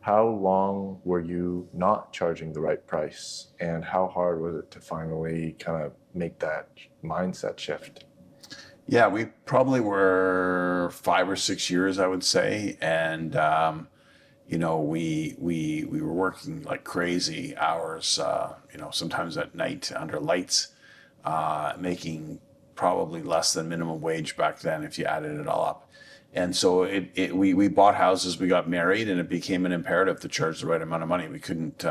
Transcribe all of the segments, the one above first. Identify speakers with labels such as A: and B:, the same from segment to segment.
A: how long were you not charging the right price, and how hard was it to finally kind of make that mindset shift?
B: Yeah, we probably were 5 or 6 years, I would say, and we were working like crazy hours, sometimes at night under lights, making probably less than minimum wage back then if you added it all up. And so we bought houses, we got married, and it became an imperative to charge the right amount of money. We couldn't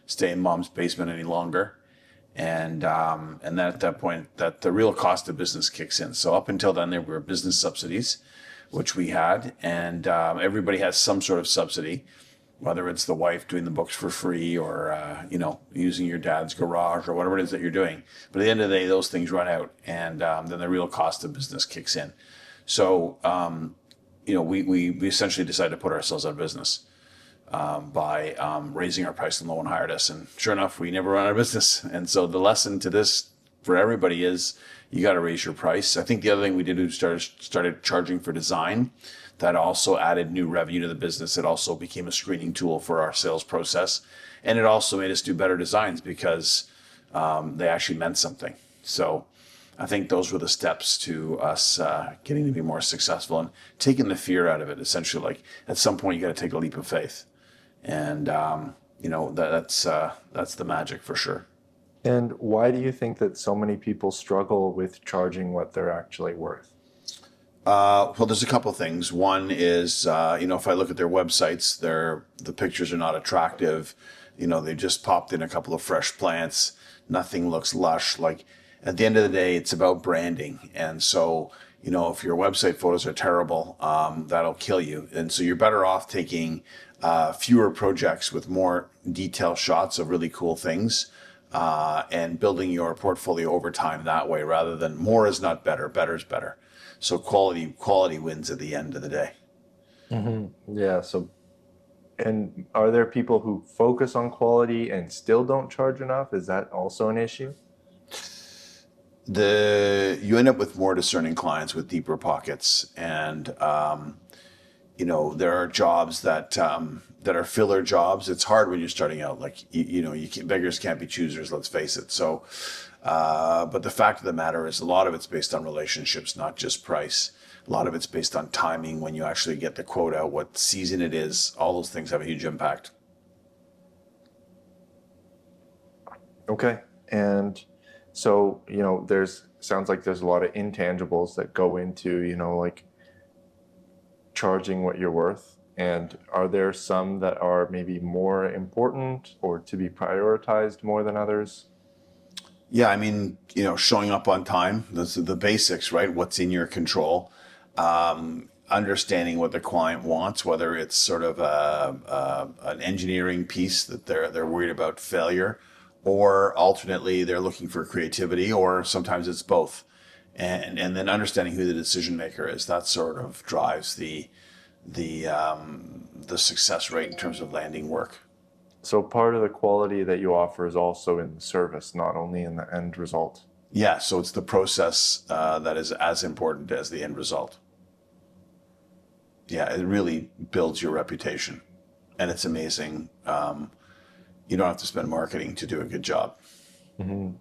B: stay in mom's basement any longer. And then at that point, that the real cost of business kicks in. So up until then, there were business subsidies, which we had, and everybody has some sort of subsidy, whether it's the wife doing the books for free or using your dad's garage or whatever it is that you're doing. But at the end of the day, those things run out, and then the real cost of business kicks in. So we essentially decided to put ourselves out of business by raising our price, and no one hired us. And sure enough, we never run out of business. And so the lesson to this for everybody is you got to raise your price. I think the other thing we did was started charging for design. That also added new revenue to the business. It also became a screening tool for our sales process. And it also made us do better designs because they actually meant something. So I think those were the steps to us getting to be more successful and taking the fear out of it. Essentially, like at some point, you got to take a leap of faith. And, that's the magic for sure.
A: And why do you think that so many people struggle with charging what they're actually worth?
B: Well, there's a couple of things. One is, if I look at their websites, the pictures are not attractive. They just popped in a couple of fresh plants. Nothing looks lush. Like at the end of the day, it's about branding. And so, if your website photos are terrible, that'll kill you. And so you're better off taking fewer projects with more detailed shots of really cool things and building your portfolio over time that way, rather than more is not better, better is better. So quality wins at the end of the day.
A: Mm-hmm. Yeah. And are there people who focus on quality and still don't charge enough? Is that also an issue?
B: You end up with more discerning clients with deeper pockets, and there are jobs that are filler jobs. It's hard when you're starting out. Like beggars can't be choosers. Let's face it. So, but the fact of the matter is, a lot of it's based on relationships, not just price. A lot of it's based on timing, when you actually get the quote out, what season it is. All those things have a huge impact.
A: Okay. And so, sounds like there's a lot of intangibles that go into, like charging what you're worth. And are there some that are maybe more important or to be prioritized more than others?
B: Yeah, I mean, showing up on time, those are the basics, right? What's in your control. Understanding what the client wants, whether it's sort of an engineering piece that they're worried about failure, or alternately they're looking for creativity, or sometimes it's both. And then understanding who the decision maker is, that sort of drives the success rate in terms of landing work.
A: So part of the quality that you offer is also in the service, not only in the end result.
B: Yeah, so it's the process that is as important as the end result. Yeah, it really builds your reputation, and it's amazing. You don't have to spend marketing to do a good job.
A: Mm-hmm.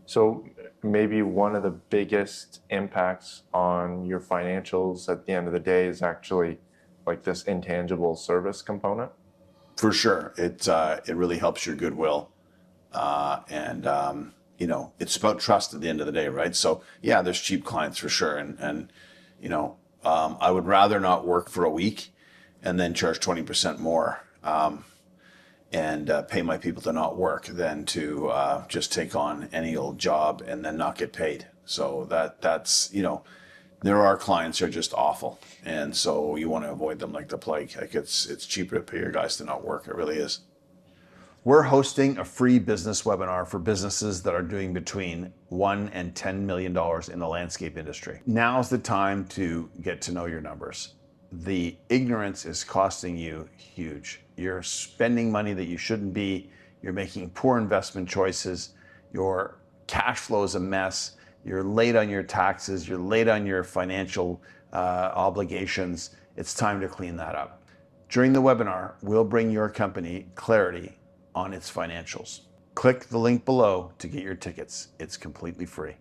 A: So maybe one of the biggest impacts on your financials at the end of the day is actually like this intangible service component.
B: For sure, it really helps your goodwill, and it's about trust at the end of the day, right? So yeah, there's cheap clients for sure, and I would rather not work for a week and then charge 20% more and pay my people to not work than to just take on any old job and then not get paid. So that's there are clients who are just awful, and so you want to avoid them like the plague. Like it's cheaper to pay your guys to not work. It really is. We're hosting a free business webinar for businesses that are doing between $1 and $10 million in the landscape industry. Now's the time to get to know your numbers. The ignorance is costing you huge. You're spending money that you shouldn't be. You're making poor investment choices. Your cash flow is a mess. You're late on your taxes. You're late on your financial obligations. It's time to clean that up. During the webinar, we'll bring your company clarity on its financials. Click the link below to get your tickets. It's completely free.